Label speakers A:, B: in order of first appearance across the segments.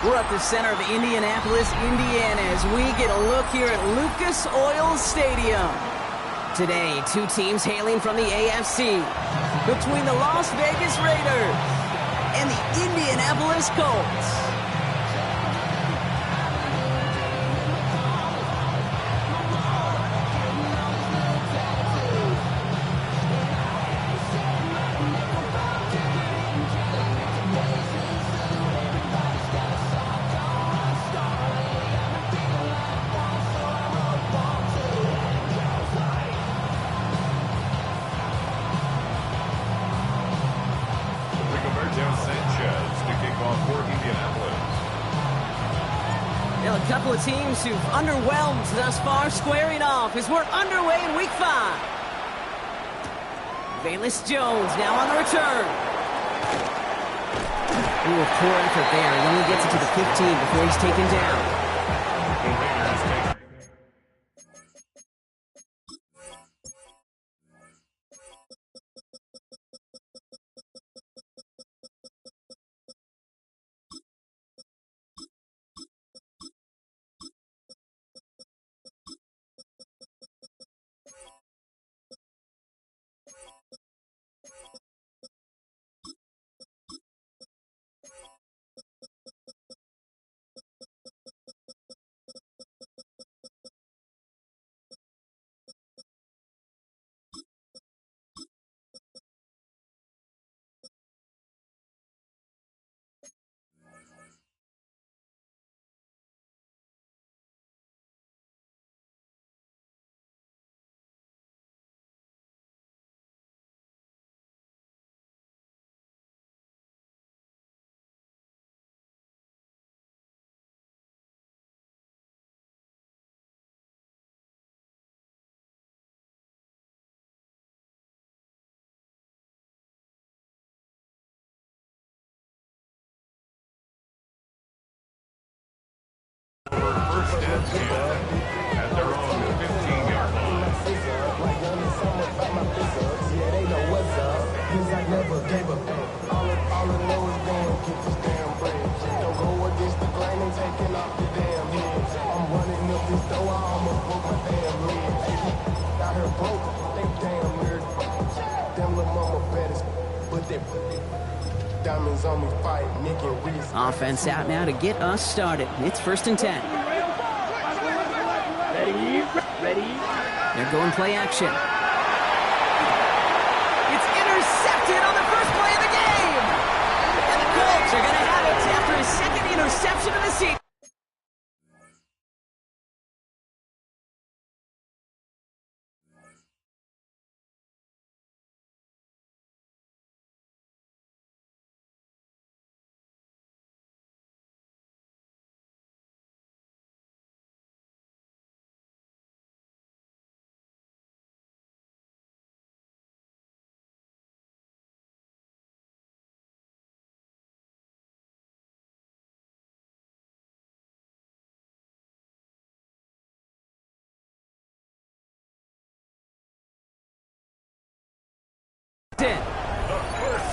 A: We're at the center of Indianapolis, Indiana, as we get a look here at Lucas Oil Stadium. Today, two teams hailing from the AFC, between the Las Vegas Raiders and the Indianapolis Colts. A couple of teams who've underwhelmed thus far squaring off as we're underway in Week 5. Valus Jones now on the return. Ooh, poor effort there. He only gets it to the 15 before he's taken down.
B: First and 10 at their own 15-yard line.
C: Yeah, they know what's up. Cause I never gave a fuck. All I know is going to get this damn bread. Don't go against the grain and taking off the damn heads. I'm running up this door, I almost broke my damn legs. Got her broke, they damn weird. Them little mama better, but they diamonds on me fight, Nick and Reese.
A: Offense out now to get us started. It's 1st and 10.
D: Ready.
A: They're going play action. It's intercepted on the first play of the game. And the Colts are going to have it after his second interception of the season.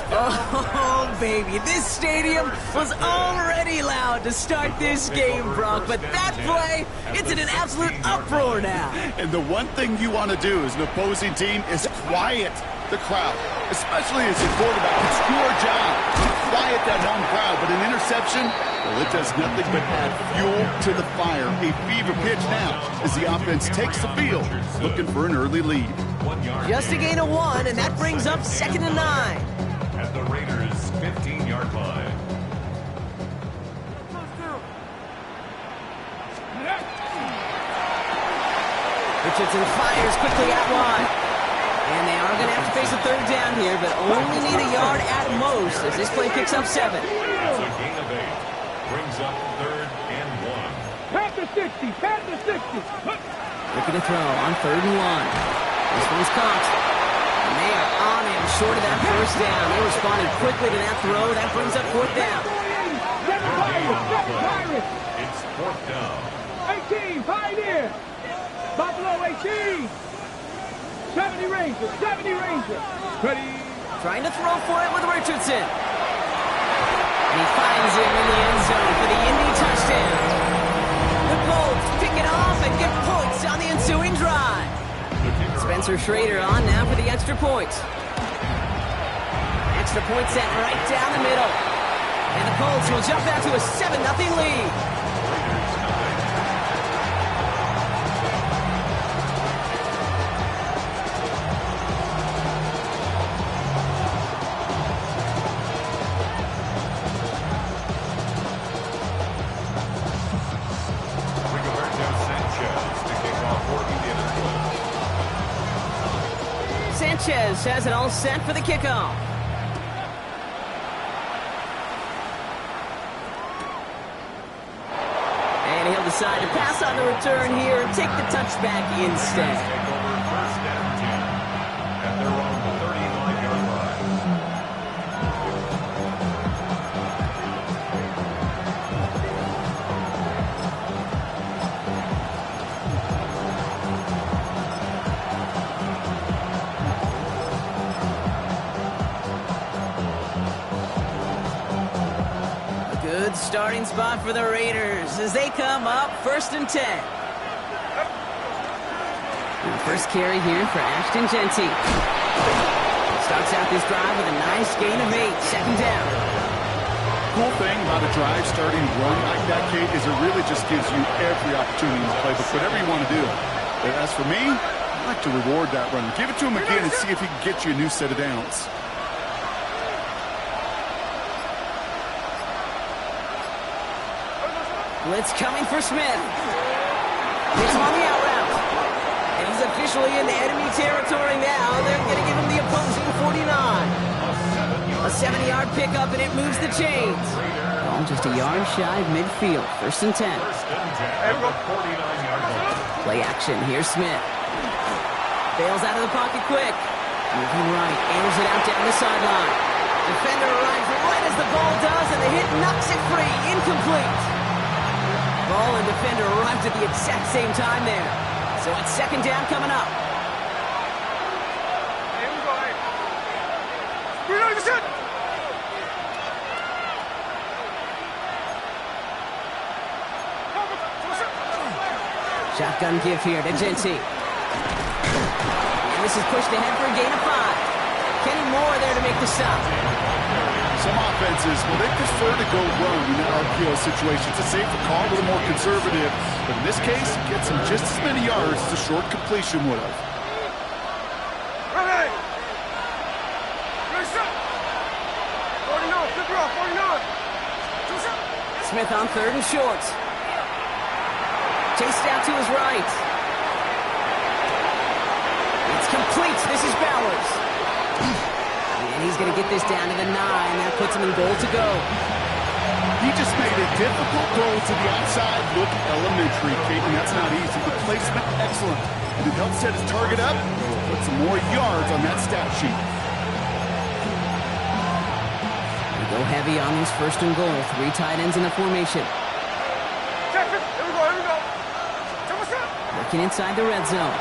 A: Oh, baby, this stadium was already loud to start this game, Brock, but that play, it's in an absolute uproar now.
E: And the one thing you want to do as an opposing team is quiet the crowd, especially as your quarterback. It's your job to quiet that home crowd, but an interception, well, it does nothing but add fuel to the fire. A fever pitch now as the offense takes the field, looking for an early lead.
A: Just a gain of 1, and that brings up 2nd and 9.
B: At the Raiders' 15-yard line.
A: Richardson fires quickly out wide. And they are going to have to face a 3rd down here, but only need a yard at most as this play picks up 7.
B: It's a gain of 8. Brings up 3rd and 1.
D: Pat the 60.
A: Looking to throw on 3rd and 1. This one's caught. And they are on him short of that 1st down. They responded quickly to that throw. That brings up 4th down.
B: It's 4th down.
D: 18, Pioneer. Buffalo 18. 70 Rangers. Ready.
A: Trying to throw for it with Richardson. And he finds him in the end zone for the Indy touchdown. The Colts pick it off and get points on the ensuing drive. Spencer Schrader on now for the extra point. Extra point set right down the middle. And the Colts will jump out to a 7-0 lead. Sanchez has it all set for the kickoff. And he'll decide to pass on the return here and take the touchback instead.
B: Take over first and 10 at their own 39-yard line.
A: Good starting spot for the Raiders as they come up first and 10. And first carry here for Ashton Genty. Starts out this drive with a nice gain of 8, second down.
E: Cool thing about a drive starting run like that, Kate, is it really just gives you every opportunity to play whatever you want to do. But as for me, I like to reward that run. Give it to him again and see if he can get you a new set of downs.
A: Blitz coming for Smith. Hits him on the out route. And he's officially in enemy territory now. They're going to give him the opposing 49. A 70-yard pickup, and it moves the chains. Ball just a yard shy of midfield. First and 10. Play action. Here's Smith. Bails out of the pocket quick. Moving right. Airs it out down the sideline. Defender arrives right as the ball does, and the hit knocks it free. Incomplete. Ball and defender arrived at the exact same time there. So it's second down coming up. Shotgun give here to Genty. And this is pushed ahead for a gain of 5. Kenny Moore there to make the stop.
E: Some offenses, well, they prefer to go run in that RPO situation. It's a safer call, a little more conservative. But in this case, it gets him just as many yards as a short completion would have.
A: Smith on third and short. Chased out to his right. It's complete. This is Bowers. And he's going to get this down to the 9. That puts him in goal to go.
E: He just made a difficult goal to the outside. Look elementary, Kate, and that's not easy. The placement, excellent. And it helps set his target up. Put some more yards on that stat sheet.
A: We go heavy on this first and goal. 3 tight ends in the formation. Working inside the red zone.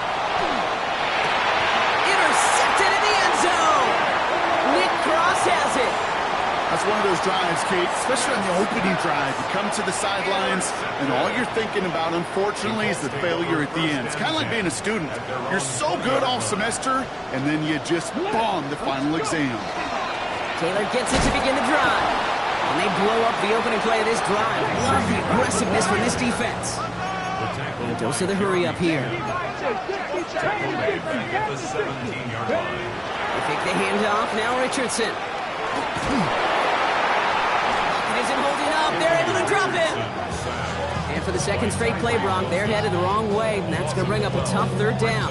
A: Intercepted in the end zone. Nick Cross has it.
E: That's one of those drives, Kate, especially on the opening drive. You come to the sidelines, and all you're thinking about, unfortunately, is the failure at the end. It's kind of like being a student. You're so good all semester, and then you just bomb the final exam.
A: Taylor gets it to begin the drive. And they blow up the opening play of this drive. Love the aggressiveness from this defense. A dose of the hurry up here.
B: At the 17-yard line.
A: They take the handoff. Now Richardson. It isn't holding up. They're able to drop it. And for the second straight play, Brock, they're headed the wrong way. And that's going to bring up a tough third down.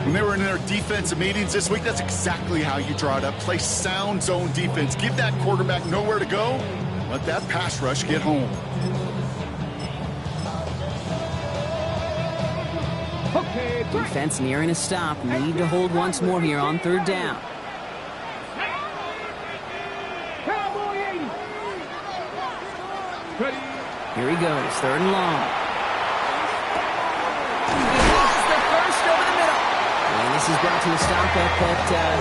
E: When they were in their defensive meetings this week, that's exactly how you draw it up. Play sound zone defense. Give that quarterback nowhere to go. Let that pass rush get home.
A: Defense nearing a stop. Need to hold once more here on third down. Here he goes, third and long. He has the first over the middle. And this is brought to a stop at that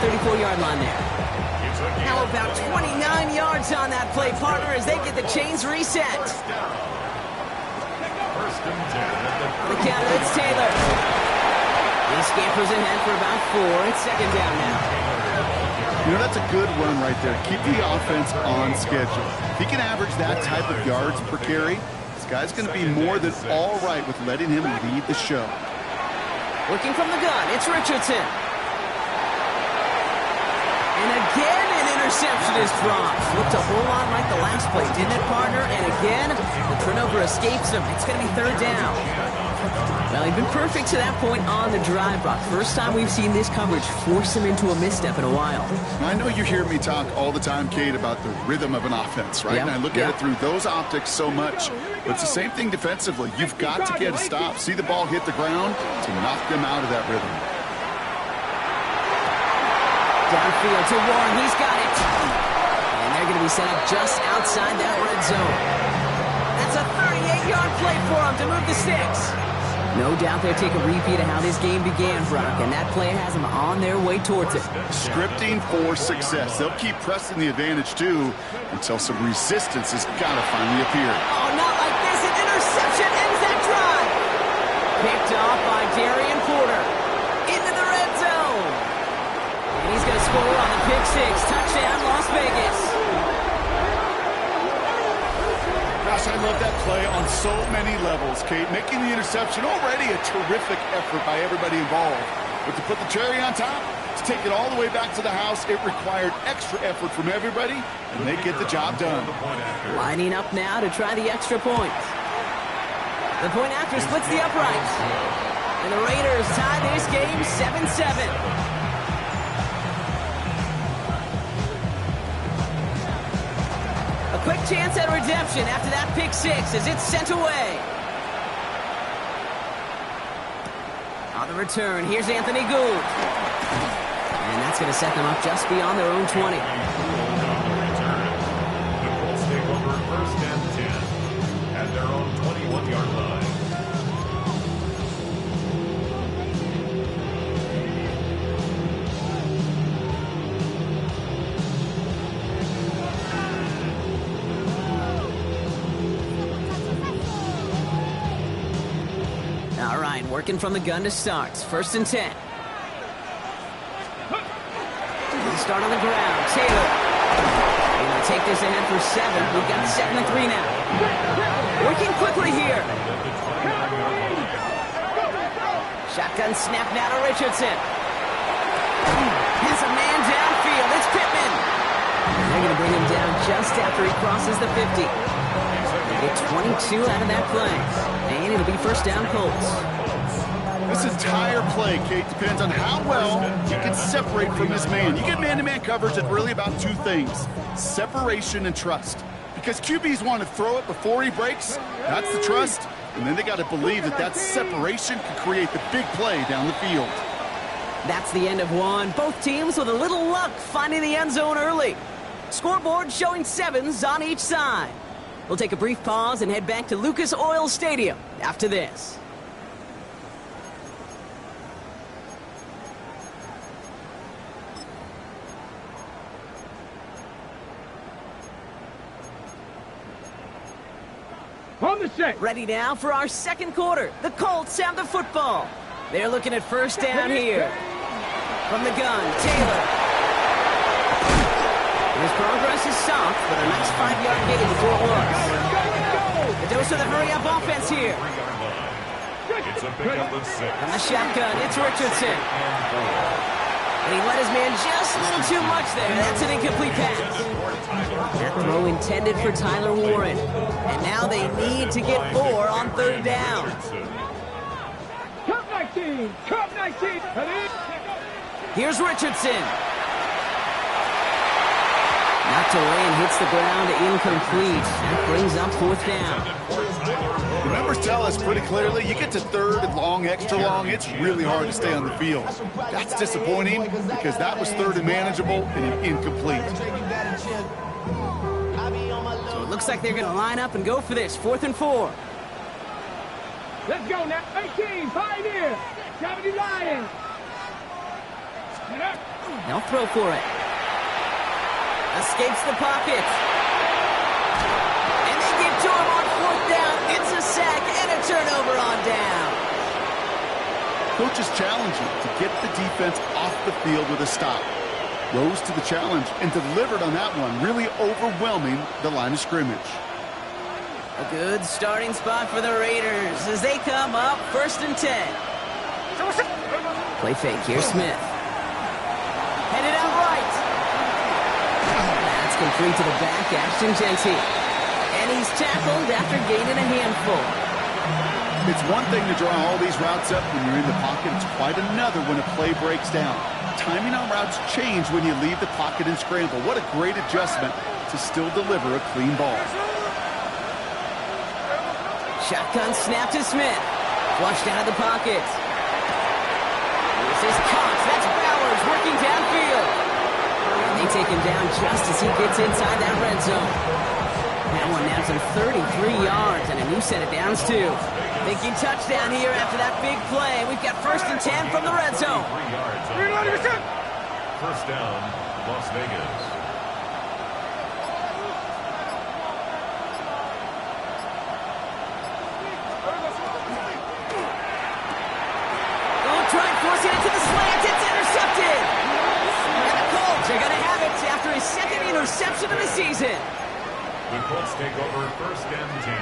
A: 34-yard line there. How about 29 yards on that play, partner, as they get the chains reset? On the counter, it's Taylor. He scampers ahead for about 4. It's second down now.
E: You know, that's a good run right there. Keep the offense on schedule. If he can average that type of yards per carry, this guy's going to be more than all right with letting him lead the show.
A: Working from the gun, it's Richardson. And again, an interception is dropped. Looked a whole lot like the last play, didn't it, partner? And again, the turnover escapes him. It's going to be third down. Well, he's been perfect to that point on the drive, Brock. First time we've seen this coverage force him into a misstep in a while.
E: I know you hear me talk all the time, Kate, about the rhythm of an offense, right?
A: Yep.
E: And I look at it through those optics so much. But it's the same thing defensively. You've got to get a stop, see the ball hit the ground to knock them out of that rhythm.
A: Downfield to Warren. He's got it. And they're going to be set up just outside that red zone. That's a 38-yard play for him to move the sticks. No doubt they'll take a repeat of how this game began, Brock, and that play has them on their way towards it.
E: Scripting for success. They'll keep pressing the advantage, too, until some resistance has got to finally appear.
A: Oh, not like this. An interception ends that drive. Picked off by Darian Porter. Into the red zone. And he's going to score on the pick six. Touchdown, Las Vegas.
E: Gosh, I love that play on so many levels, Kate. Making the interception, already a terrific effort by everybody involved. But to put the cherry on top, to take it all the way back to the house, it required extra effort from everybody, and they get the job done.
A: Lining up now to try the extra point. The point after splits the uprights. And the Raiders tie this game 7-7. A quick chance at redemption after that pick six as it's sent away. On the return, here's Anthony Gould. And that's going to set them up just beyond their own 20.
B: The Colts take over first and 10 at their own 21-yard line.
A: All right, working from the gun to start. First and 10. Start on the ground. Taylor. They're going to take this ahead for 7. We've got 7-3 now. Working quickly here. Shotgun snap now to Richardson. Has a man downfield. It's Pittman. They're going to bring him down just after he crosses the 50. They get 22 out of that play. And it'll be first down Colts.
E: This entire play, Kate, depends on how well he can separate from his man. You get man-to-man coverage, it's really about two things, separation and trust. Because QBs want to throw it before he breaks, that's the trust, and then they got to believe that that separation can create the big play down the field.
A: That's the end of one. Both teams with a little luck finding the end zone early. Scoreboard showing 7s on each side. We'll take a brief pause and head back to Lucas Oil Stadium after this.
D: On the set.
A: Ready now for our second quarter. The Colts have the football. They're looking at first down here. From the gun, Taylor. His progress is soft, but a nice 5-yard gain before it was. The dose of the hurry-up offense here.
B: It's a pickup of 6.
A: From the shotgun, it's Richardson. And he let his man just a little too much there. That's an incomplete pass. That throw intended for Tyler Warren. And now they need to get 4 on third down.
D: Cup 19. Cup 19.
A: Here's Richardson. Knocked away and hits the ground incomplete. That brings up fourth down.
E: The numbers tell us pretty clearly, you get to third and long, extra long, it's really hard to stay on the field. That's disappointing because that was third and manageable and incomplete.
A: So it looks like they're going to line up and go for this. 4th and 4.
D: Let's go now. 18. Pioneer. 70 Lions.
A: They'll throw for it. Escapes the pocket. And they get to him on 4th down. It's a sack and a turnover on down.
E: Coaches challenge you to get the defense off the field with a stop. Rose to the challenge and delivered on that one, really overwhelming the line of scrimmage.
A: A good starting spot for the Raiders as they come up 1st and 10. Play fake, here's Smith. Headed out right. That's complete to the back, Ashton Genty. And he's tackled after gaining a handful.
E: It's one thing to draw all these routes up when you're in the pocket. It's quite another when a play breaks down. Timing on routes change when you leave the pocket and scramble. What a great adjustment to still deliver a clean ball.
A: Shotgun snap to Smith. Flushed out of the pocket. This is Cox. That's Bowers working downfield. And they take him down just as he gets inside that red zone. That one now some 33 yards and a new set of downs too. Thinking touchdown here after that big play. We've got 1st and 10 from the red zone.
B: 3 yards. 1st down, Las Vegas.
A: Forcing it to the slant, it's intercepted. And the Colts are going to have it after his 2nd interception of the season.
B: The Colts take over 1st and 10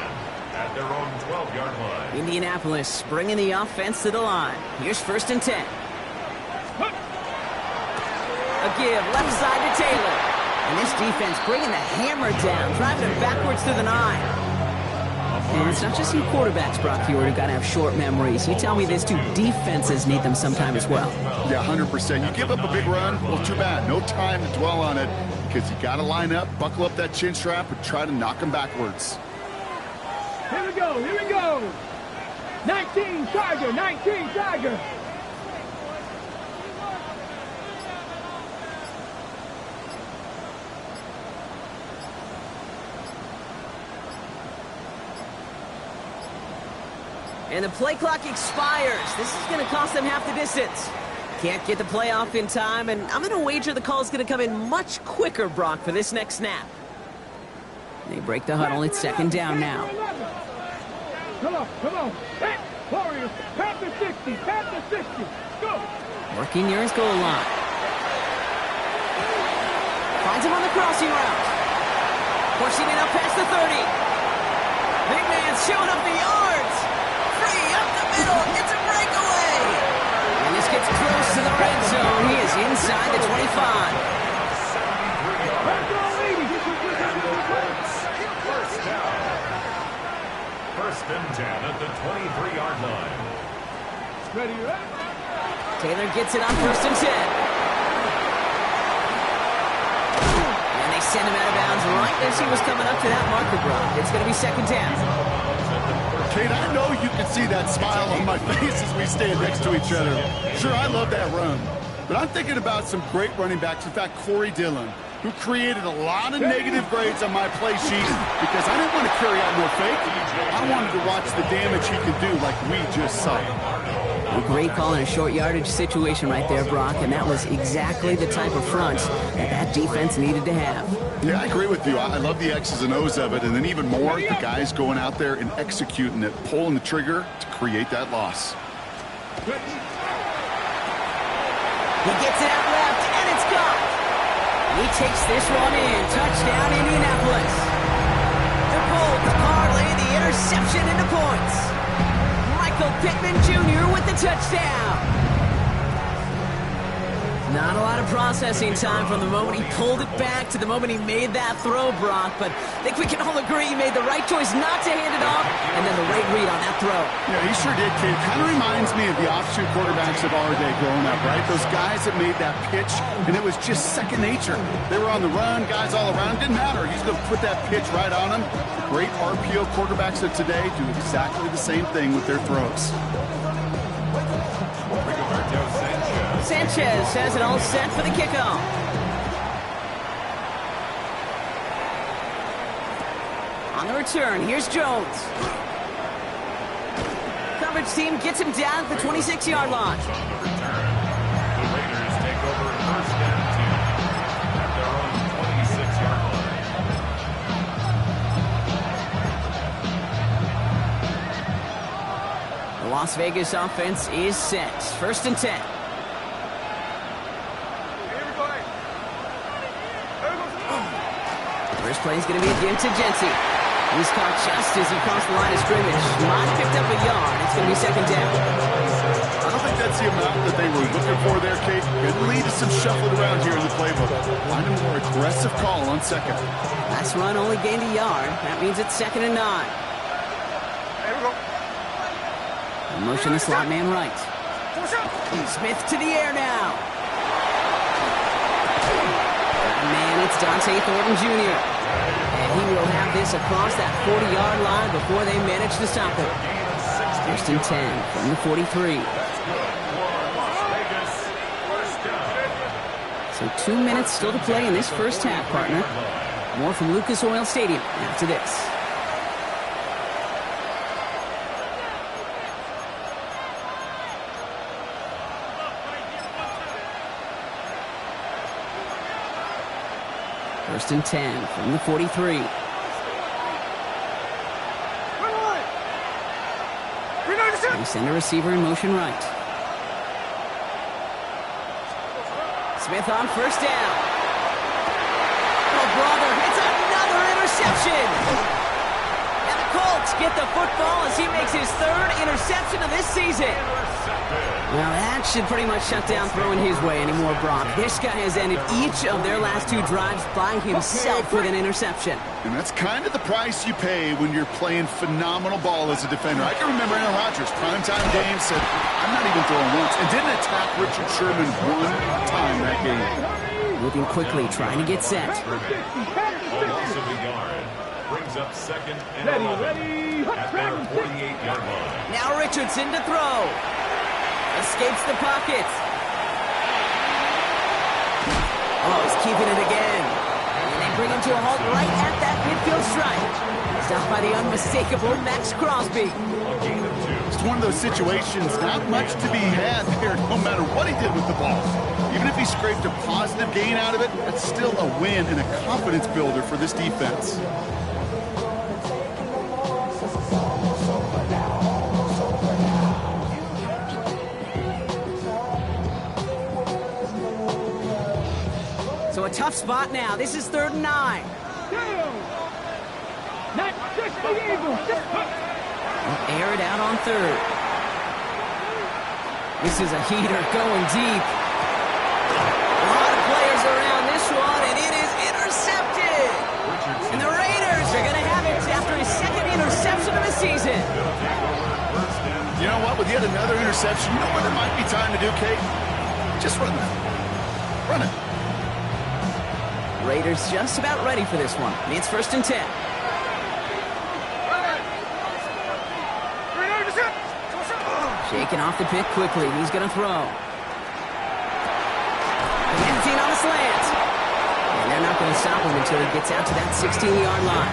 B: at their own 12-yard line.
A: Indianapolis bringing the offense to the line. Here's 1st and 10. A give left side to Taylor. And this defense bringing the hammer down, driving it backwards to the 9. And it's not just you quarterbacks, Brock Hewitt, who've got to have short memories. You tell me this too, defenses need them sometime as well.
E: Yeah, 100%. You give up a big run, well, too bad. No time to dwell on it because you got to line up, buckle up that chin strap, and try to knock them backwards.
D: Here we go, here we go. 19 Tiger, 19 Tiger.
A: And the play clock expires. This is going to cost them half the distance. Can't get the play off in time, and I'm going to wager the call is going to come in much quicker, Brock, for this next snap. They break the huddle. It's 2nd down now.
D: Come on, come on. Hey, Warriors, pat the 60, pat the 60. Go.
A: Working near his goal line. Finds him on the crossing route. Pushing it up past the 30. Big man's showing up the yards. Free up the middle. It's a breakaway. And this gets close to the red zone. He is inside the 25.
B: First and 10 at the 23-yard line.
D: Ready, ready?
A: Taylor gets it on 1st and 10. And they send him out of bounds right as he was coming up to that marker, Brock. It's going to be 2nd down.
E: Kate, I know you can see that smile on my face as we stand next to each other. Sure, I love that run. But I'm thinking about some great running backs. In fact, Corey Dillon, who created a lot of negative grades on my play sheet because I didn't want to carry out no fake. I wanted to watch the damage he could do like we just saw.
A: A great call in a short yardage situation right there, Brock, and that was exactly the type of front that defense needed to have.
E: Yeah, I agree with you. I love the X's and O's of it, and then even more, the guys going out there and executing it, pulling the trigger to create that loss.
A: He gets it out left, and it's gone. He takes this one in. Touchdown, Indianapolis. The Colts parlay the interception into points. Michael Pittman Jr. with the touchdown. Not a lot of processing time from the moment he pulled it back to the moment he made that throw, Brock. But I think we can all agree he made the right choice not to hand it off, and then the right read on that throw.
E: Yeah, he sure did, kid. Kind of reminds me of the offshoot quarterbacks of our day growing up, right? Those guys that made that pitch, and it was just second nature. They were on the run, guys all around. Didn't matter. He's going to put that pitch right on them. The great RPO quarterbacks of today do exactly the same thing with their throws.
A: Sanchez has it all set for the kickoff. On the return, here's Jones. Coverage team gets him down at the 26-yard line.
B: On the return, the Raiders take over 1st and 10 at their own
A: Las Vegas offense is set. 1st and 10. First play is going to be again to Jency. He's caught just as he crossed the line of scrimmage. Mott picked up a yard. It's going to be 2nd down.
E: I don't think that's the amount that they were looking for there, Kate. Could lead to some shuffling around here in the playbook. Find a more aggressive call on 2nd.
A: Last run only gained a yard. That means it's 2nd and 9. In motion, the slot man right. Smith to the air now. Man, it's Dante Thornton Jr. And he will have this across that 40-yard line before they manage to stop it. 1st and 10 from the 43. So 2 minutes still to play in this first half, partner. More from Lucas Oil Stadium after this. First and 10 from the 43. They send a receiver in motion right. Smith on 1st down. Oh, brother, it's another interception. And the Colts get the football as he makes his 3rd interception of this season. Well, that should pretty much shut down throwing his way anymore, Brock. This guy has ended each of their last 2 drives by himself with an interception.
E: And that's kind of the price you pay when you're playing phenomenal ball as a defender. I can remember Aaron Rodgers, primetime game, said, I'm not even throwing once, and didn't attack Richard Sherman 1 time that game.
A: Moving quickly, trying to get set.
B: Loss of a yard. Brings up 2nd and 11 at their 48-yard line.
A: Now Richardson to throw. Escapes the pocket. Oh, he's keeping it again. And they bring him to a halt right at that midfield stripe. Stopped by the unmistakable Max Crosby.
E: It's one of those situations, not much to be had there, no matter what he did with the ball. Even if he scraped a positive gain out of it, that's still a win and a confidence builder for this defense.
A: So a tough spot now. This is 3rd and 9.
D: Not just the Eagles.
A: We'll air it out on 3rd. This is a heater going deep. A lot of players around this one, and it is intercepted. And the Raiders are going to have it after his 2nd interception of the season.
E: You know what? With yet another interception, you know what it might be time to do, Kate? Just run that. Run it.
A: Raiders just about ready for this one. It's 1st and 10. Shaking off the pick quickly. He's going to throw. Emptying on a slant. And they're not going to stop him until he gets out to that 16-yard line.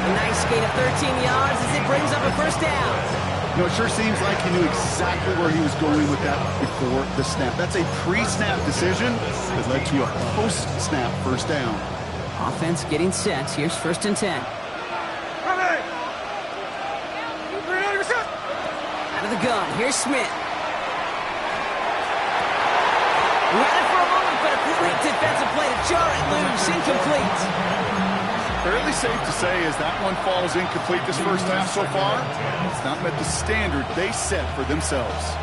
A: A nice gain of 13 yards as it brings up a 1st down.
E: You know, it sure seems like he knew exactly where he was going with that before the snap. That's a pre-snap decision that led to a post-snap 1st down.
A: Offense getting set. Here's 1st and 10. Out of the gun. Here's Smith. Ran it for a moment, but a great defensive play to jar it loose. Incomplete.
E: Fairly safe to say as that one falls incomplete this first half so far, it's not met the standard they set for themselves.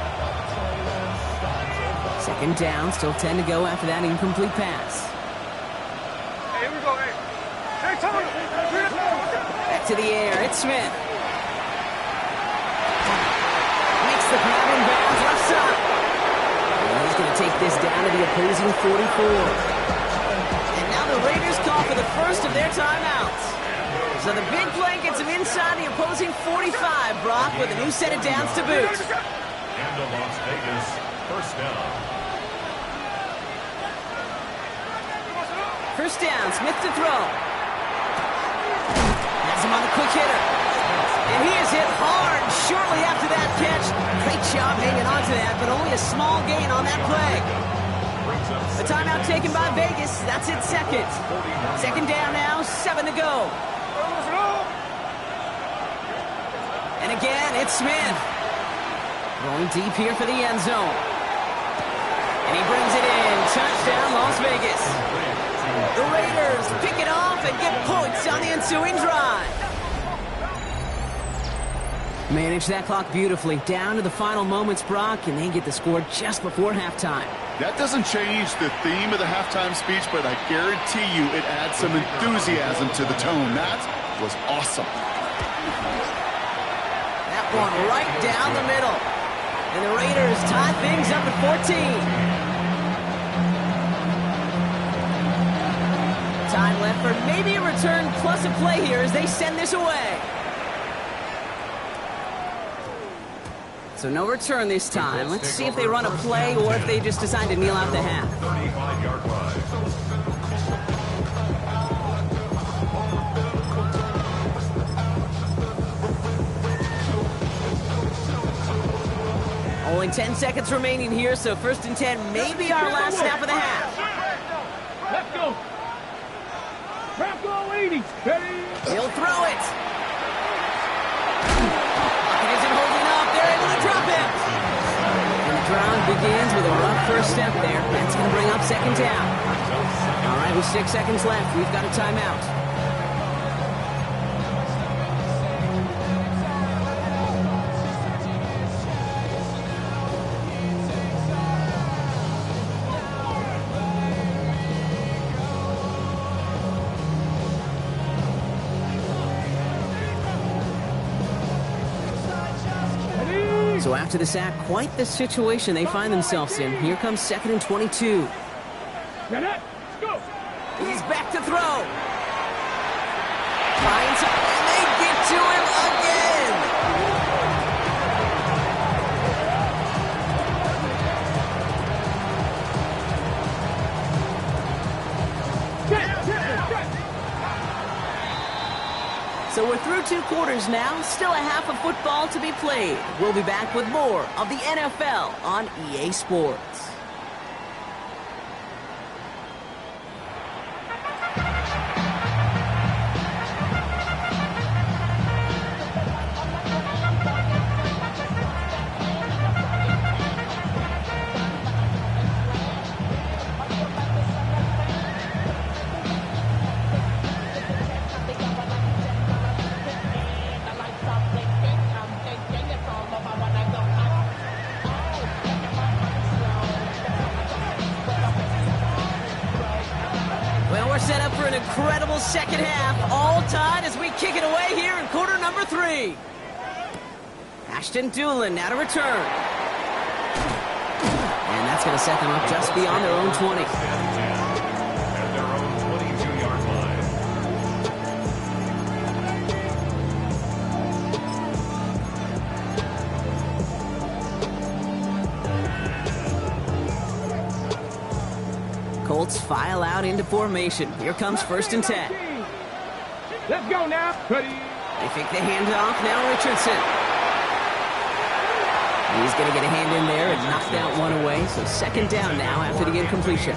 A: 2nd down, still 10 to go after that incomplete pass.
D: Hey, here we go, hey. Hey, Tony.
A: Back to the air, it's Smith. Makes the grab in bounds left side. And he's going to take this down to the opposing 44. The Raiders call for the first of their timeouts. So the big play gets him inside the opposing 45, Brock, with a new set of downs to boot.
B: And the Las Vegas 1st down.
A: 1st down, Smith to throw. Has him on the quick hitter. And he is hit hard shortly after that catch. Great job hanging on to that, but only a small gain on that play. A timeout taken by Vegas. That's it, 2nd. 2nd down now, 7 to go. And again, it's Smith. Going deep here for the end zone. And he brings it in. Touchdown, Las Vegas. The Raiders pick it off and get points on the ensuing drive. Manage that clock beautifully. Down to the final moments, Brock, and they get the score just before halftime.
E: That doesn't change the theme of the halftime speech, but I guarantee you it adds some enthusiasm to the tone. That was awesome.
A: That one right down the middle. And the Raiders tie things up at 14. Time left for maybe a return plus a play here as they send this away. So no return this time. Let's see if they run a play or if they just decide to kneel out the half.
B: 35-yard line.
A: Only 10 seconds remaining here, so 1st and 10 may be our last snap of the half.
D: Let's go. Bronco 80. Ready?
A: He'll throw it. It isn't holding up. They're able to drop him. And the drive begins with a rough first step there. That's going to bring up 2nd down. All right, with 6 seconds left, we've got a timeout. So after the sack, quite the situation they find themselves in. Here comes 2nd and 22. He's back to throw. Trying to, and they get to him again. So we're through 2 quarters now, still a half of football to be played. We'll be back with more of the NFL on EA Sports. Set up for an incredible second half, all tied as we kick it away here in quarter number 3. Ashton Doolin now to return. And that's going to set them up just beyond their own 20.
B: At their own 22-yard line.
A: Colts file out into formation. Here comes 1st and 10.
D: Let's go now. Ready?
A: They fake the handoff. Now Richardson. He's going to get a hand in there and knock that one away. So 2nd down now after the incompletion.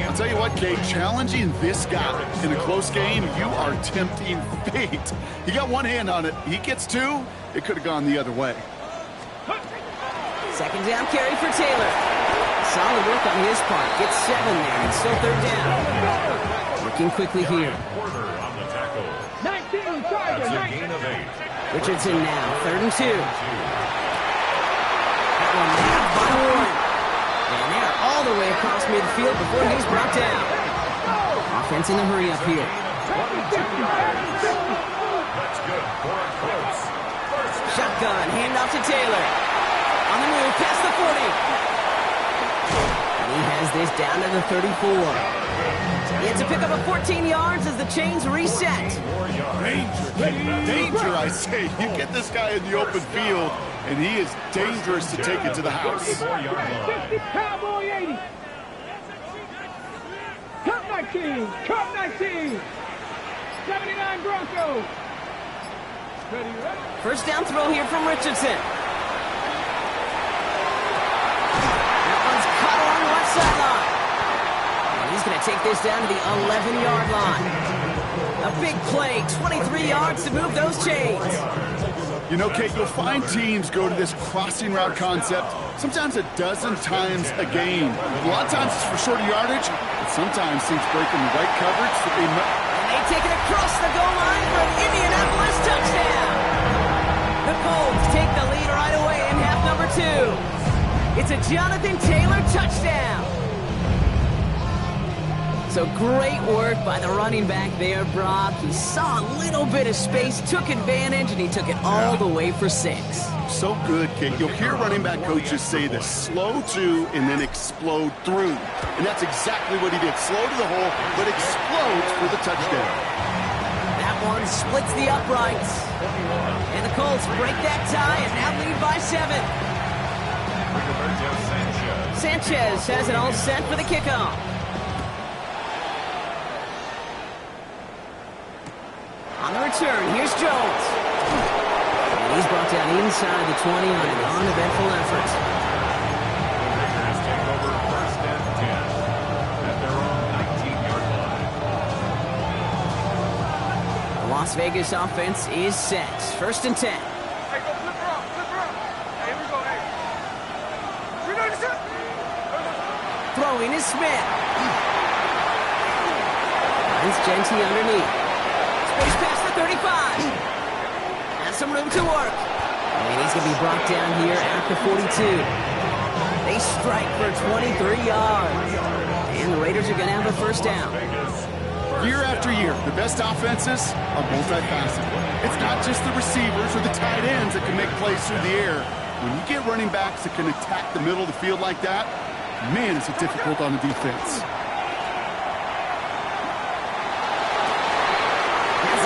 E: I'll tell you what, Kate, challenging this guy in a close game, you are tempting fate. He got one hand on it. He gets 2. It could have gone the other way.
A: 2nd down carry for Taylor. Solid work on his part. Gets 7 there. It's still 3rd down. Working quickly here.
B: Porter on the tackle.
D: 19,
B: That's a gain of 8.
A: Richardson now. 3rd and 2. That one nabbed by Warren. And they're all the way across midfield before he's brought down. Offense in a hurry up here.
B: That's good for a close.
A: Shotgun. Handoff to Taylor. On the move. Past the 40. He has this down to the 34. He had to pick up a 14 yards as the chains reset.
E: Danger, I say. You get this guy in the open field, and he is dangerous to take it to the house.
B: 50
D: Cowboy 80. Cup 19. Cup 19. 79 Broncos. Ready?
A: 1st down throw here from Richardson. Sideline. And he's going to take this down to the 11-yard line. A big play, 23 yards to move those chains.
E: You know, Kate, you'll find teams go to this crossing route concept sometimes a dozen times a game. A lot of times it's for shorter yardage, but sometimes teams breaking the right coverage that they might.
A: And they take it across the goal line for an Indianapolis touchdown. The Colts take the lead right away in half number 2. It's a Jonathan Taylor touchdown. So great work by the running back there, Brock. He saw a little bit of space, took advantage, and he took it all the way for 6.
E: So good, Kate. You'll hear running back coaches say this: slow to and then explode through. And that's exactly what he did. Slow to the hole, but explodes for the touchdown.
A: That one splits the uprights. And the Colts break that tie and now lead by 7. Sanchez has it all set for the kickoff. On the return, here's Jones. And he's brought down inside the 20 on an uneventful effort.
B: Raiders take over first and 10 at their own 19-yard line.
A: The Las Vegas offense is set. First and 10.
D: Hey, go flip her up, flip her up. Hey, here we go, hey. Ready, set.
A: Throwing is Smith. Finds Genty underneath. Space past the 35. Has some room to work. And he's going to be brought down here at the 42. They strike for 23 yards. And the Raiders are going to have a first down.
E: Year after year, the best offenses are multifaceted. It's not just the receivers or the tight ends that can make plays through the air. When you get running backs that can attack the middle of the field like that, man, is it difficult on the defense.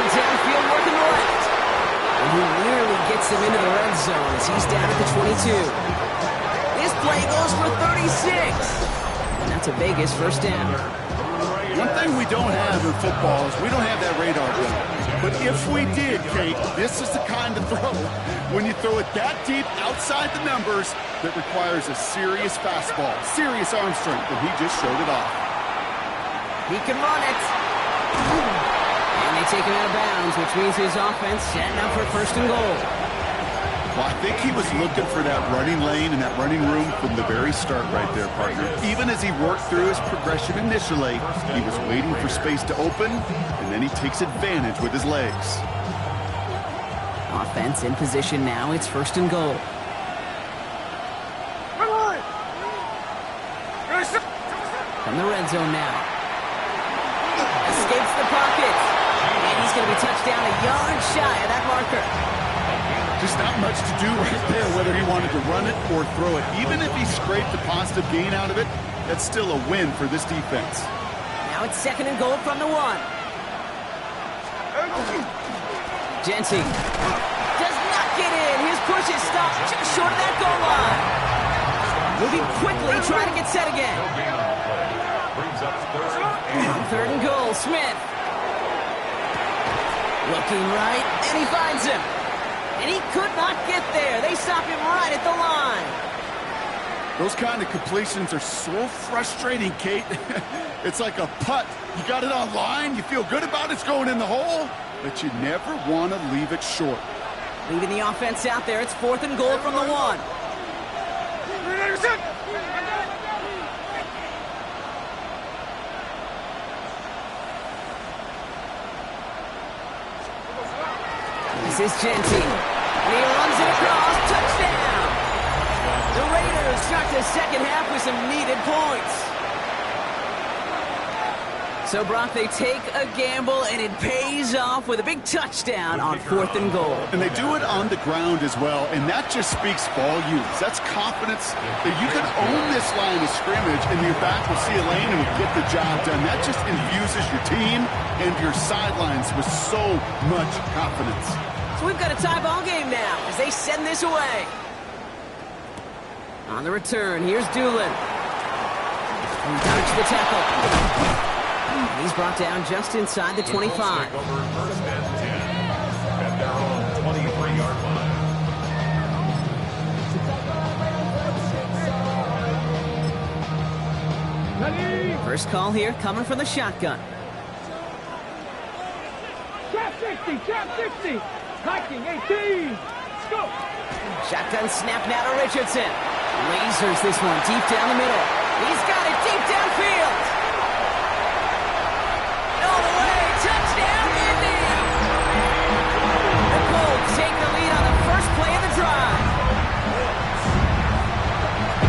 A: Downfield working the left. And he nearly gets him into the red zone as he's down at the 22. This play goes for 36. And that's a Vegas first down.
E: One thing we don't have in football is we don't have that radar gun. But if we did, Kate, this is the kind of throw, when you throw it that deep outside the numbers, that requires a serious fastball, serious arm strength, and he just showed it off.
A: He can run it. And they take him out of bounds, which means his offense setting up for first and goal.
E: Well, I think he was looking for that running lane and that running room from the very start right there, partner. Even as he worked through his progression initially, he was waiting for space to open, and then he takes advantage with his legs.
A: Offense in position now. It's first and goal. From the red zone now. Escapes the pocket. And he's going to be touched down a yard shy of that marker.
E: Just not much to do right there, whether he wanted to run it or throw it. Even if he scraped a positive gain out of it, that's still a win for this defense.
A: Now it's second and goal from the 1. Genty does not get in. His push is stopped just short of that goal line. Moving quickly, trying to get set again. On third and goal, Smith. Looking right, and he finds him. And he could not get there. They stop him right at the line.
E: Those kind of completions are so frustrating, Kate. It's like a putt. You got it on line, you feel good about it, it's going in the hole, but you never want to leave it short.
A: Leaving the offense out there, it's fourth and goal from the 1. This is Genty. And he runs it across. Touchdown! The Raiders start the second half with some needed points. So, Brock, they take a gamble, and it pays off with a big touchdown on fourth and goal.
E: And they do it on the ground as well, and that just speaks volumes. That's confidence that you can own this line of scrimmage, and your back will see a lane and will get the job done. That just infuses your team and your sidelines with so much confidence.
A: So we've got a tie ball game now as they send this away. On the return, here's Doolin. He dodged the tackle. He's brought down just inside the 25.
B: First and 10 at their own 23-yard line.
A: First call here coming from the shotgun.
D: Trap 60, trap 60. Hiking 18. go.
A: Shotgun snap now to Richardson. Lasers this one deep down the middle. He's got it deep downfield. All the way, touchdown, Indy! The Colts take the lead on the first play of the drive.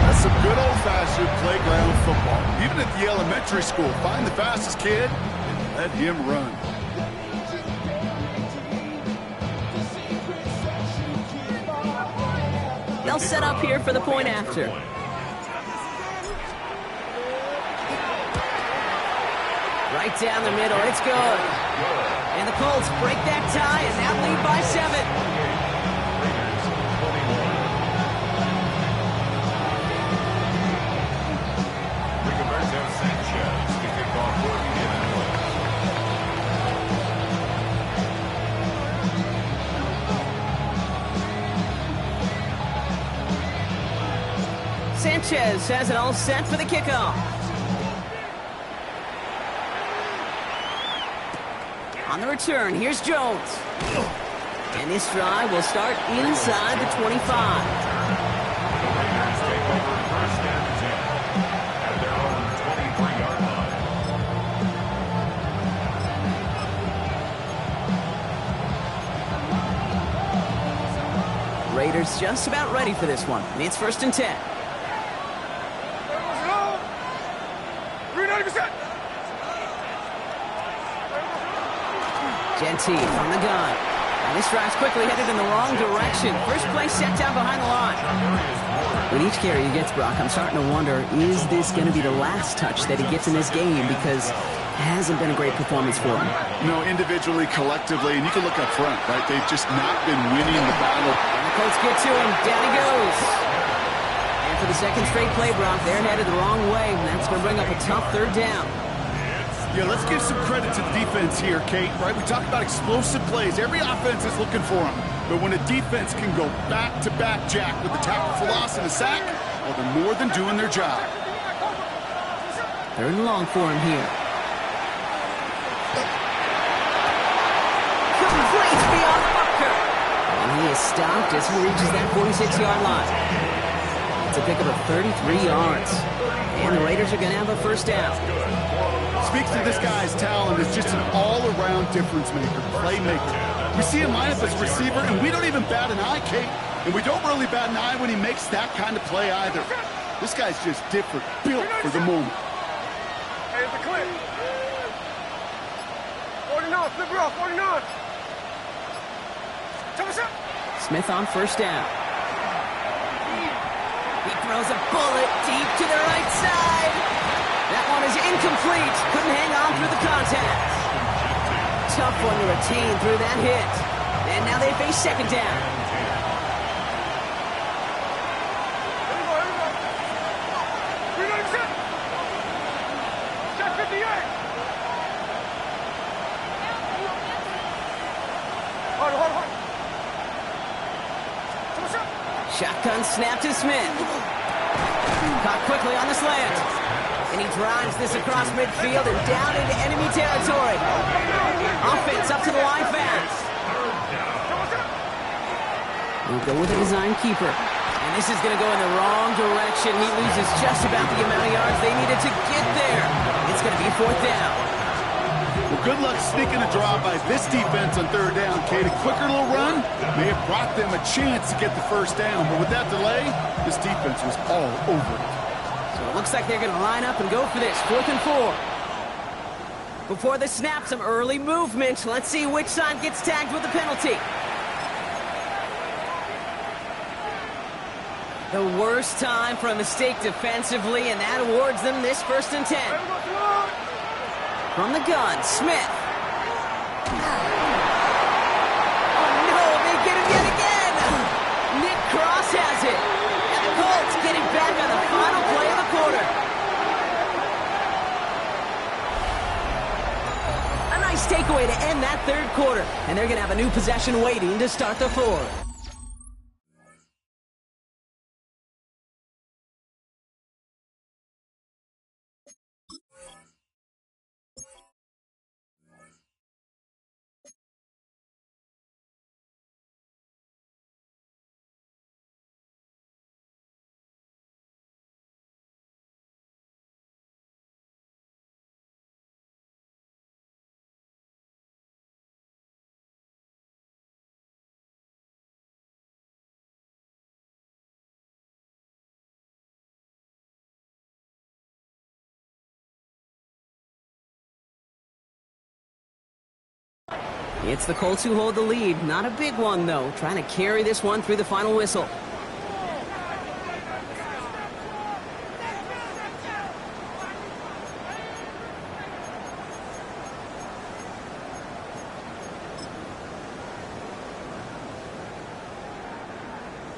E: That's some good old-fashioned playground football. Even at the elementary school, find the fastest kid and let him run.
A: They'll set up here for the point after. Right down the middle, it's good. And the Colts break that tie and now lead by 7.
B: Sanchez to kick off for Indianapolis.
A: Sanchez has it all set for the kickoff. On the return, here's Jones. And this drive will start inside the 25.
B: The Raiders take over first and 10 at their own 23-yard line.
A: Raiders just about ready for this one. And it's first and 10. Gentee from the gun. And this drive's quickly headed in the wrong direction. First play set down behind the line. With each carry he gets, Brock, I'm starting to wonder, is this going to be the last touch that he gets in this game? Because it hasn't been a great performance for him.
E: No, individually, collectively, and you can look up front, right? They've just not been winning the battle.
A: And the Colts get to him. Down he goes. And for the second straight play, Brock, they're headed the wrong way. And that's going to bring up a tough third down.
E: Yeah, let's give some credit to the defense here, Kate, right? We talk about explosive plays. Every offense is looking for them. But when a defense can go back-to-back, Jack, with the tackle for loss and a sack, well, they're more than doing their job.
A: Third and long for him here. Complete beyond the marker. And he is stopped as he reaches that 46-yard line. It's a pickup of 33 yards. And the Raiders are going to have a first down.
E: Speaks to this guy's talent as just an all-around difference maker, playmaker. We see him line up as a receiver, and we don't even bat an eye, Kate. And we don't really bat an eye when he makes that kind of play either. This guy's just different, built for the moment.
D: Hey, it's a clip. 49, flip her off, 49.
A: Smith on first down. He throws a bullet deep to the right side. That one is incomplete. Couldn't hang on through the contact. Tough one to retain through that hit. And now they face second down.
D: Shot 58. Hold.
A: Shotgun snap to Smith. Caught quickly on the slant. And he drives this across midfield and down into enemy territory. Offense up to the line fast. We'll go with a design keeper. And this is going to go in the wrong direction. He loses just about the amount of yards they needed to get there. It's going to be fourth down.
E: Well, good luck sneaking a draw by this defense on third down, Kate. A quicker little run may have brought them a chance to get the first down. But with that delay, this defense was all over it.
A: So it looks like they're going to line up and go for this. 4th and 4. Before the snap, some early movement. Let's see which side gets tagged with the penalty. The worst time for a mistake defensively, and that awards them this 1st and 10. From the gun, Smith. Oh no, they get him yet again. Nick Cross has it. And the Colts getting back on the final play of the quarter. A nice takeaway to end that third quarter. And they're going to have a new possession waiting to start the fourth. It's the Colts who hold the lead. Not a big one, though. Trying to carry this one through the final whistle.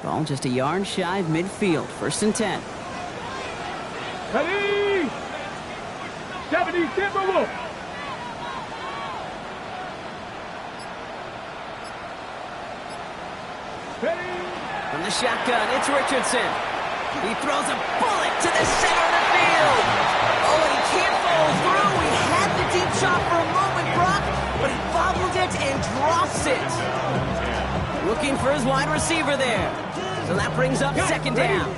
A: Ball just a yard shy of midfield. 1st and 10.
D: Ready? 70 Timberwolves. Ready?
A: From the shotgun, it's Richardson. He throws a bullet to the center of the field. Oh, and he can't follow through. He had the deep shot for a moment, Brock, but he bobbled it and drops it. Looking for his wide receiver there. So that brings up 2nd down.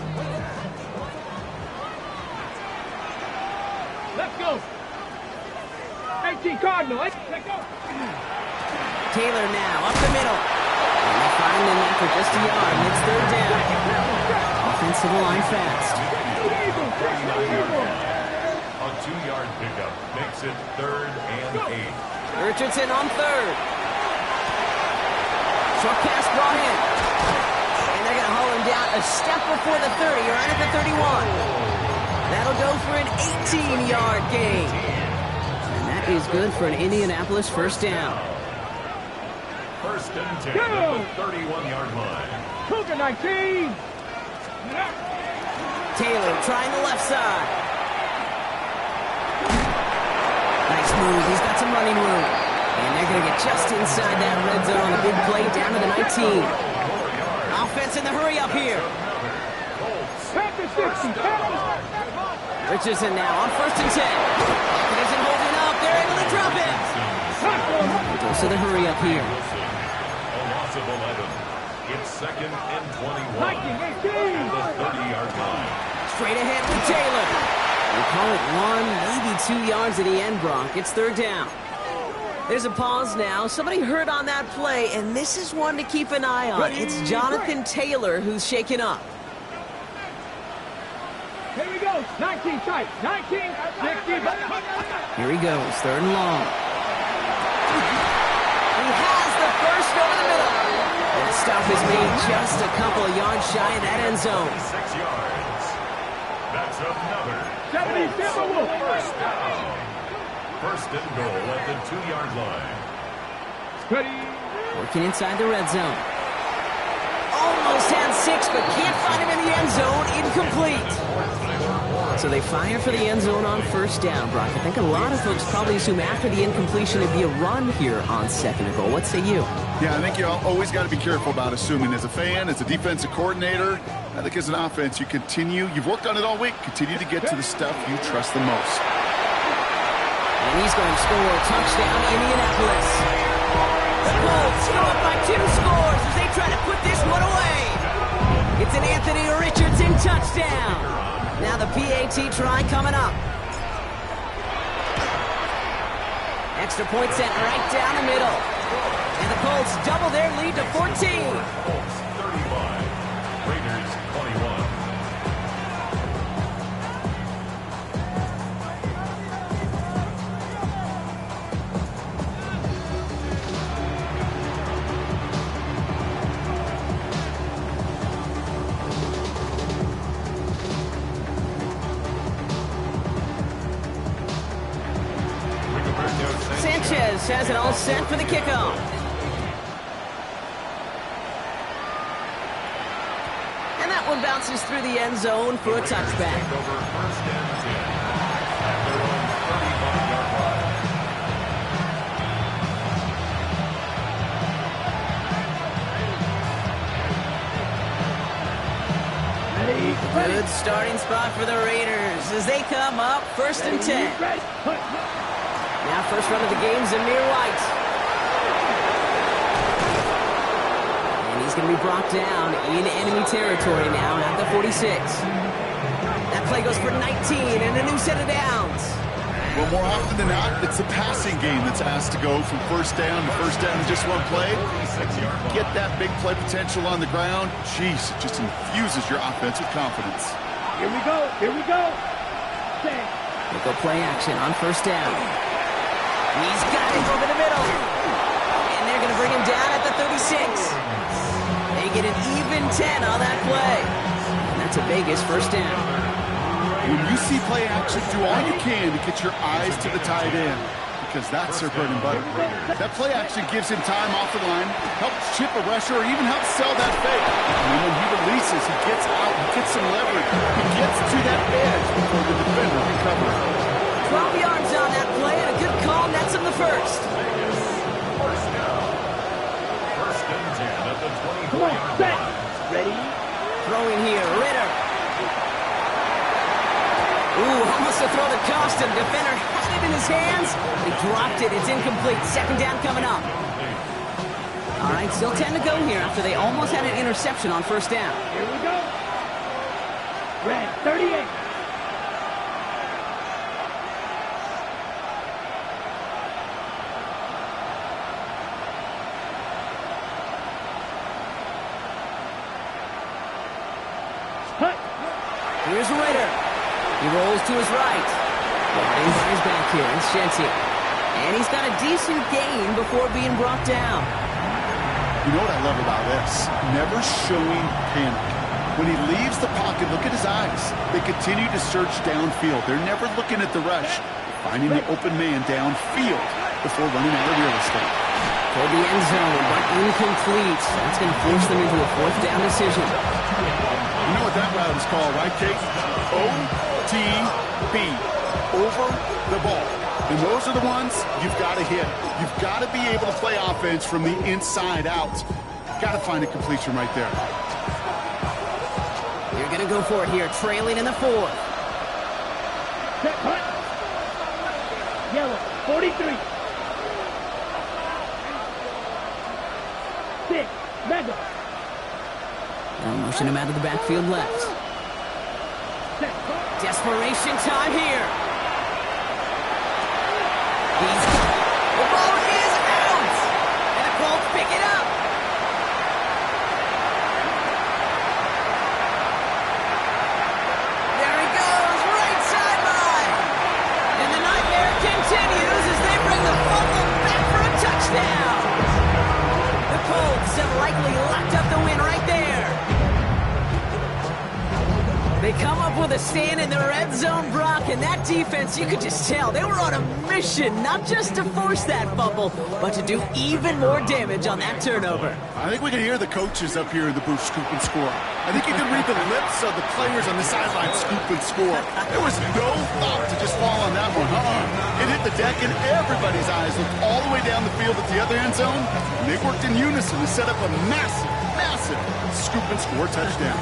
D: Let's go. 18 Cardinal. Let's go.
A: Taylor now up the middle. And they find him after just a yard. And it's 3rd down. Offensive line fast.
B: A 2-yard pickup makes it 3rd and 8.
A: Richardson on 3rd. Short pass brought in. And they're going to haul him down a step before the 30, or right at the 31. That'll go for an 18-yard gain. And that is good for an Indianapolis 1st down.
B: 1st and 10 at the 31-yard line.
D: Cougar 19.
A: Taylor trying the left side. Nice move. He's got some running room. And they're going to get just inside that red zone on a big play down to the 19. Offense in the hurry up here.
D: Pack the 60.
A: Richardson now on 1st and 10. He isn't holding up. They're able to drop it. Goes to the hurry up here.
B: A loss of 11. It's 2nd and 21 at the 30-yard line.
A: Straight ahead with Taylor. We call it 1, maybe 2 yards at the end, Brock. It's 3rd down. There's a pause now. Somebody hurt on that play, and this is one to keep an eye on. It's Jonathan Taylor who's shaken up.
D: Here we go. 19 tight. 19. 60.
A: Here he goes. 3rd and long. He has the first over the middle. And the stop is made just a couple of yards shy of that end zone.
B: 6 yards. That's another
D: 70 Timberwolves.
B: 1st down. 1st and goal at the 2-yard line.
D: Ready?
A: Working inside the red zone. Almost had 6, but can't find him in the end zone. Incomplete. So they fire for the end zone on 1st down, Brock. I think a lot of folks probably assume after the incompletion it'd be a run here on 2nd and goal. What say you?
E: Yeah, I think you always got to be careful about assuming. As a fan, as a defensive coordinator, I think as an offense, you've worked on it all week, continue to get to the stuff you trust the most.
A: And he's going to score a touchdown, Indianapolis. The Colts go up by 2 scores as they try to put this one away. It's an Anthony Richardson touchdown. Now the PAT try coming up. Extra point set right down the middle. And the Colts double their lead to 14.
B: Colts 35. Raiders 21.
A: Sanchez has it all set for the kickoff. And that one bounces through the end zone for a touchback.
B: Over 1st and 10 at their own 35-yard line.
A: Good starting spot for the Raiders as they come up 1st and 10. Now first run of the game, Zamir White. And he's going to be brought down in enemy territory now at the 46. That play goes for 19 and a new set of downs.
E: Well, more often than not, it's the passing game that's asked to go from 1st down to 1st down in just one play. Get that big play potential on the ground. Jeez, it just infuses your offense with confidence.
D: Here we go. Here we go.
A: We'll go play action on 1st down. He's got it over the middle. And they're going to bring him down at the 36. They get an even 10 on that play. And that's a Vegas first down.
E: When you see play action, do all you can to get your eyes to the tight end, because that's their bread and butter. That play action gives him time off the line, helps chip a rusher, or even helps sell that fake. And then when he releases, he gets out, he gets some leverage. He gets to that edge before the defender can cover it.
A: 12 yards on that play, and a good call nets him the first.
B: First down. First and 10 at the 24.
D: Come on, set. Ready?
A: Throwing here, Ritter. Ooh, almost a throw that cost him. Defender had it in his hands. He dropped it. It's incomplete. Second down coming up. All right, still 10 to go here after they almost had an interception on first down.
D: Here we go. Red, 38. Cut.
A: Here's Ritter. He rolls to his right. Guarding by his back here is Shenty. And he's got a decent gain before being brought down.
E: You know what I love about this? Never showing panic. When he leaves the pocket, look at his eyes. They continue to search downfield. They're never looking at the rush. They're finding the open man downfield before running out of real estate.
A: Toward the end zone, but incomplete. That's going to force them into a fourth down decision.
E: You know what that route is called, right, Kate? OTB. Over the ball. And those are the ones you've got to hit. You've got to be able to play offense from the inside out. Got to find a completion right there.
A: You're going to go for it here, trailing in the fourth.
D: Set, cut. Yellow, 43. 6, mega.
A: Now motion him out of the backfield left.
D: Set, cut.
A: Desperation time here. The ball is out! And the Colts pick it up. There he goes, right sideline. And the nightmare continues as they bring the fumble back for a touchdown. The Colts have likely locked up the win right there. They come up with a stand in the red zone, Brock, and that defense, you could just tell, they were on a mission, not just to force that fumble, but to do even more damage on that turnover.
E: I think we can hear the coaches up here in the booth scoop and score. I think you can read the lips of the players on the sideline scoop and score. There was no thought to just fall on that one. It hit the deck and everybody's eyes looked all the way down the field at the other end zone, and they worked in unison to set up a massive, massive scoop and score touchdown.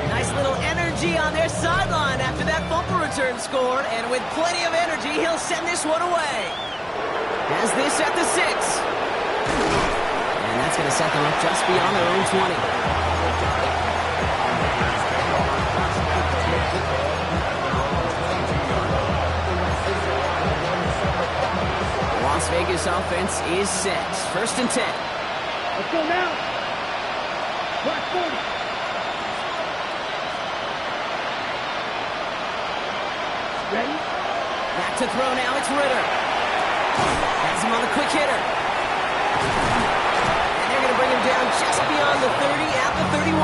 A: Nice little energy on their sideline after that fumble return scored, and with plenty of energy, he'll send this one away. Has this at the 6. And that's going to set them up just beyond their own 20. The Las Vegas offense is set. First and 10.
D: Let's go now. Black 40. Ready?
A: Back to throw now, it's Ritter. Has him on the quick hitter. And they're going to bring him down just beyond the 30 at the 31.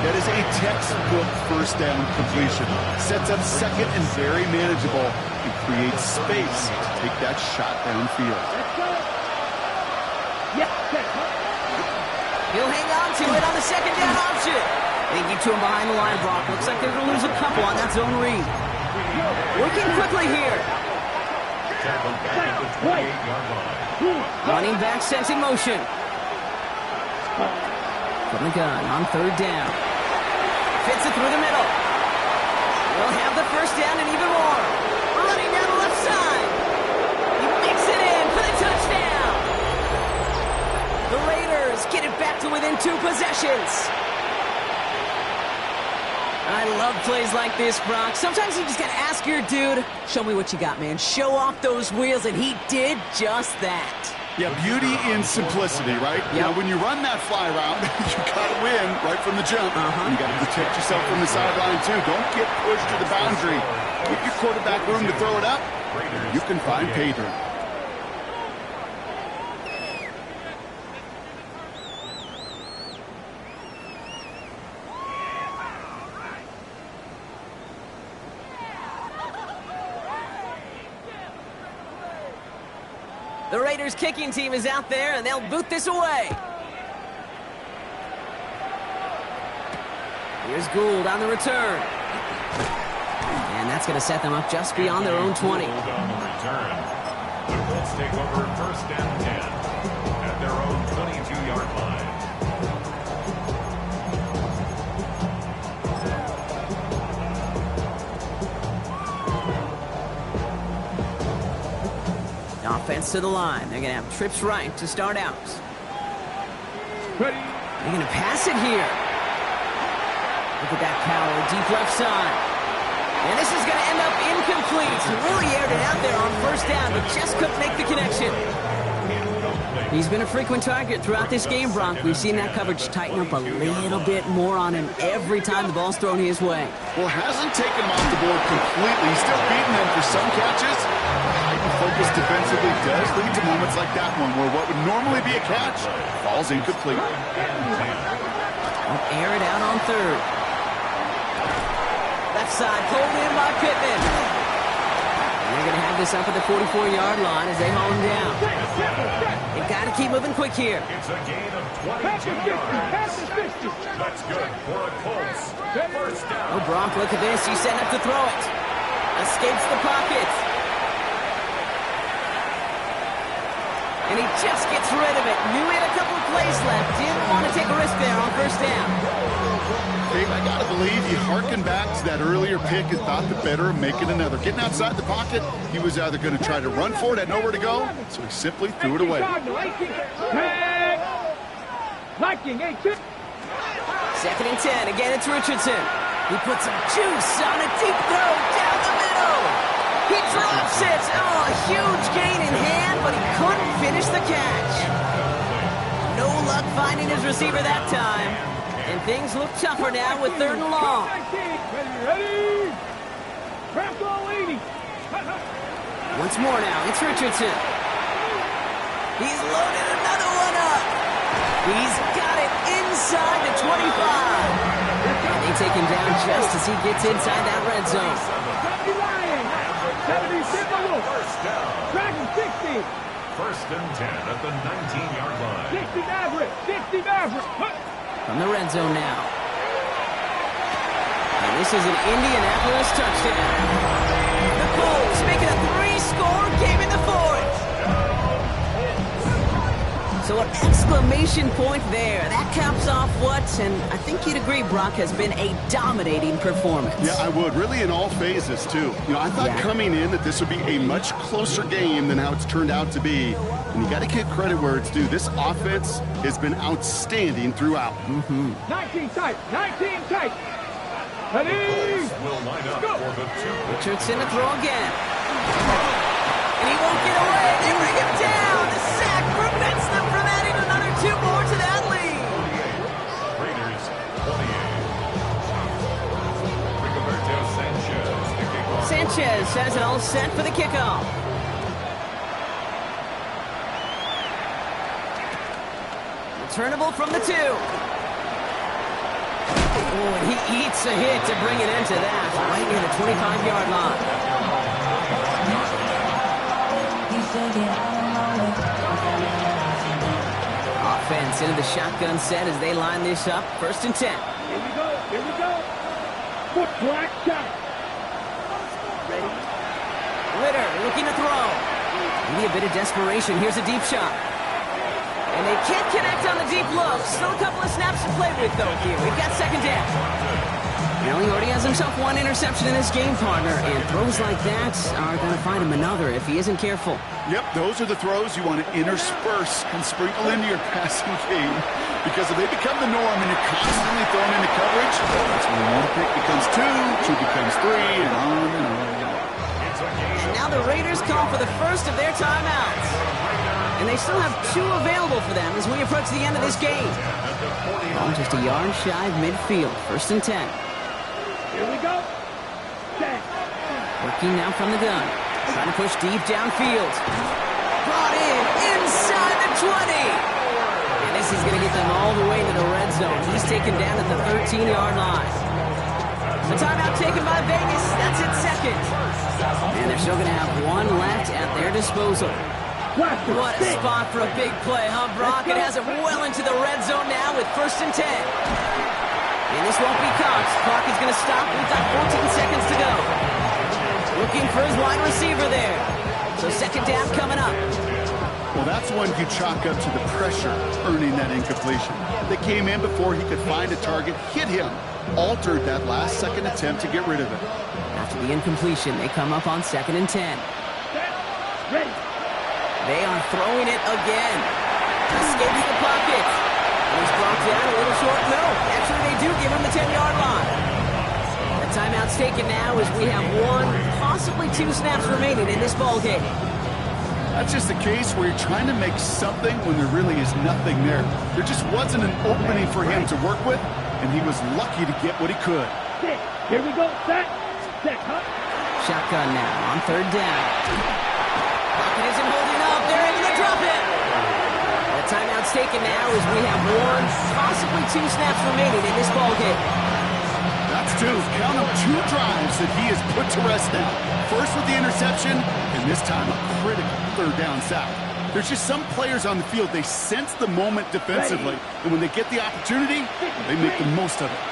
E: That is a textbook first down completion. Sets up second and very manageable and creates space to take that shot downfield.
D: Let's go. Yeah, set.
A: He'll hang on to it on the second down option. They get to him behind the line, Brock. Looks like they're going to lose a couple on that zone read. Working quickly here.
B: Tackled back at the 28-yard line.
A: Running back sent in motion. From the gun on third down. Fits it through the middle. We'll have the first down and even more. Running down the left side. He makes it in for the touchdown. The Raiders get it back to within 2 possessions. I love plays like this, Brock. Sometimes you just gotta ask your dude, show me what you got, man. Show off those wheels, and he did just that.
E: Yeah, beauty in simplicity, right?
A: Yep.
E: You know, when you run that fly route, you got to win right from the jump. And you got to protect yourself from the sideline, too. Don't get pushed to the boundary. Give your quarterback room to throw it up. You can find pay dirt.
A: The Raiders kicking team is out there, and they'll boot this away. Here's Gould on the return. And that's going to set them up just beyond their own 20.
B: On the return. The Colts take over first and 10 at their own 22-yard line.
A: Offense to the line. They're going to have trips right to start out.
D: Ready.
A: They're going to pass it here. Look at that power, deep left side. And this is going to end up incomplete. He really aired it out there on first down, but just couldn't make the connection. He's been a frequent target throughout this game, Brock. We've seen that coverage tighten up a little bit more on him every time the ball's thrown his way.
E: Well, hasn't taken him off the board completely. He's still beating them for some catches. Focus defensively does lead to moments like that one where what would normally be a catch falls incomplete.
A: They'll air it out on third. Left side pulled in by Pittman. And they're going to have this up at the 44-yard line as they haul him down. They've got to keep moving quick here.
B: It's a gain of 22 yards. That's good for a Colts. First down.
A: Oh, Brock, look at this. He's setting up to throw it. Escapes the pocket. And he just gets rid of it. Knew he had a couple of plays left. Didn't want to take a risk there on first down.
E: Dave, I got to believe he harkened back to that earlier pick and thought the better of making another. Getting outside the pocket, he was either going to try to run for it, had nowhere to go, so he simply threw it away.
A: Second and 10. Again, it's Richardson. He puts some juice on a deep throw down the middle. He drops it. Oh, a huge gain in hand, but he couldn't finish the catch. No luck finding his receiver that time. And things look tougher now with third and long.
D: Ready? Craft all 80.
A: Once more now, it's Richardson. He's loaded another one up. He's got it inside the 25. And they take him down just as he gets inside that red zone.
D: 70 Timberwolves.
B: First down.
D: Dragon 60.
B: First and 10 at the 19-yard line.
D: 60 Maverick. 60 Maverick.
A: From the red zone now. And this is an Indianapolis touchdown. The Colts making a 3-score game in the fourth. So an exclamation point there. That caps off what, and I think you'd agree, Brock, has been a dominating performance.
E: Yeah, I would. Really in all phases, too. You know, I thought coming in that this would be a much closer game than how it's turned out to be. And you got to give credit where it's due. This offense has been outstanding throughout.
D: 19 tight. 19 tight. Ready?
B: Will line up for the two.
A: Richardson to throw again. And he won't get away. They bring him down. The sack prevents them from adding another 2 more to that lead.
B: Raiders 28. Rigoberto Sanchez, the kickoff.
A: Sanchez has it all set for the kickoff. Returnable from the 2. Oh, and he eats a hit to bring it into that, right near the 25-yard line. Offense into the shotgun set as they line this up. First and 10.
D: Here we go. Here we go. Foot black shot.
A: Ready? Ritter looking to throw. Maybe a bit of desperation. Here's a deep shot. And they can't connect on the deep look. Still a couple of snaps to play with, though, here. We've got second down. You know, he already has himself 1 interception in this game, partner, and throws like that are going to find him another if he isn't careful.
E: Yep, those are the throws you want to intersperse and sprinkle into your passing game. Because if they become the norm and you're constantly thrown into coverage, that's when 1 pick becomes 2, 2 becomes 3, and on and on.
A: And now the Raiders call for the first of their timeouts. And they still have 2 available for them as we approach the end of this game. Ball just a yard shy of midfield. 1st and 10.
D: Here we go. Set.
A: Working now from the gun. Trying to push deep downfield. Brought in inside the 20. And this is going to get them all the way to the red zone. He's taken down at the 13-yard line. The timeout taken by Vegas. That's its 2nd. And they're still going to have 1 left at their disposal. What a spot for a big play, huh, Brock? It has him well into the red zone now with 1st and 10. And this won't be caught. Clock is going to stop. We've got 14 seconds to go. Looking for his wide receiver there. So 2nd down coming up.
E: Well, that's one you chalk up to the pressure earning that incompletion. They came in before he could find a target, hit him, altered that last second attempt to get rid of it.
A: After the incompletion, they come up on 2nd and 10.
D: Ready.
A: They are throwing it again. Escapes the pocket. He's brought down a little short. No, actually they do give him the 10-yard line. The timeout's taken now as we have 1, possibly 2 snaps remaining in this ball game.
E: That's just a case where you're trying to make something when there really is nothing there. There just wasn't an opening for him to work with, and he was lucky to get what he could.
D: Here we go. Set. Set. Huh?
A: Shotgun now on 3rd down. Pocket isn't holding up. They're able to drop it. The timeout's taken now as we have 1, possibly 2 snaps remaining in this ball game.
E: That's 2. Count them 2 drives that he has put to rest now. First with the interception, and this time a critical 3rd down sack. There's just some players on the field, they sense the moment defensively, and when they get the opportunity, they make the most of it.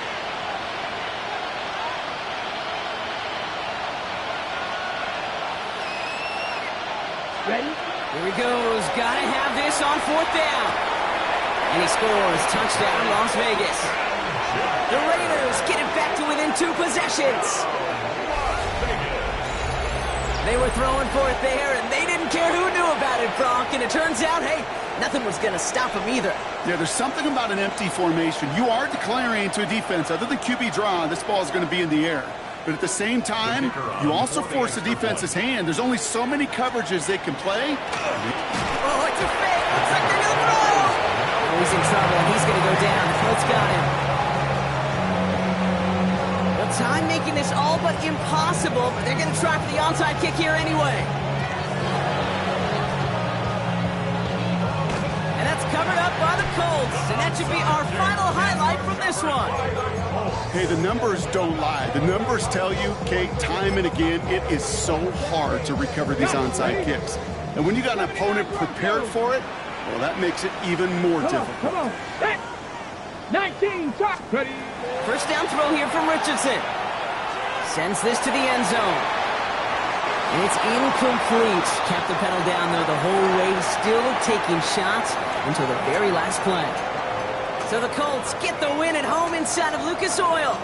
D: Ready.
A: Here he goes. Gotta have this on 4th down. And he scores. Touchdown, Las Vegas. The Raiders get it back to within 2 possessions. They were throwing for it there, and they didn't care who knew about it, Brock. And it turns out, hey, nothing was going to stop them either.
E: Yeah, there's something about an empty formation. You are declaring to a defense, other than QB draw, this ball is going to be in the air. But at the same time, you also force the defense's hand. There's only so many coverages they can play.
A: Oh, it's a fake. Looks like they're going to throw. Oh, he's in trouble, and he's going to go down. The Colts got him. The time making this all but impossible, but they're going to try for the onside kick here anyway. And that's covered up by the Colts, and that should be our final highlight from this one.
E: Hey, the numbers don't lie. The numbers tell you, Kate, time and again, it is so hard to recover these onside kicks. And when you got an opponent prepared for it, well, that makes it even more difficult.
D: Come on. Set. 19. Shot. Ready.
A: 1st down throw here from Richardson. Sends this to the end zone. And it's incomplete. Kept the pedal down, though, the whole way, still taking shots until the very last play. So the Colts get the win at home inside of Lucas Oil.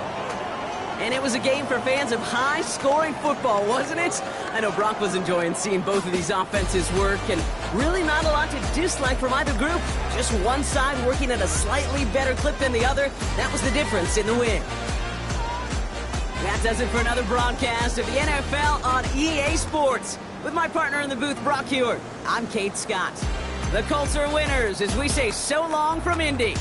A: And it was a game for fans of high-scoring football, wasn't it? I know Brock was enjoying seeing both of these offenses work, and really not a lot to dislike from either group. Just one side working at a slightly better clip than the other. That was the difference in the win. That does it for another broadcast of the NFL on EA Sports. With my partner in the booth, Brock Hewitt, I'm Kate Scott. The Colts are winners as we say so long from Indy.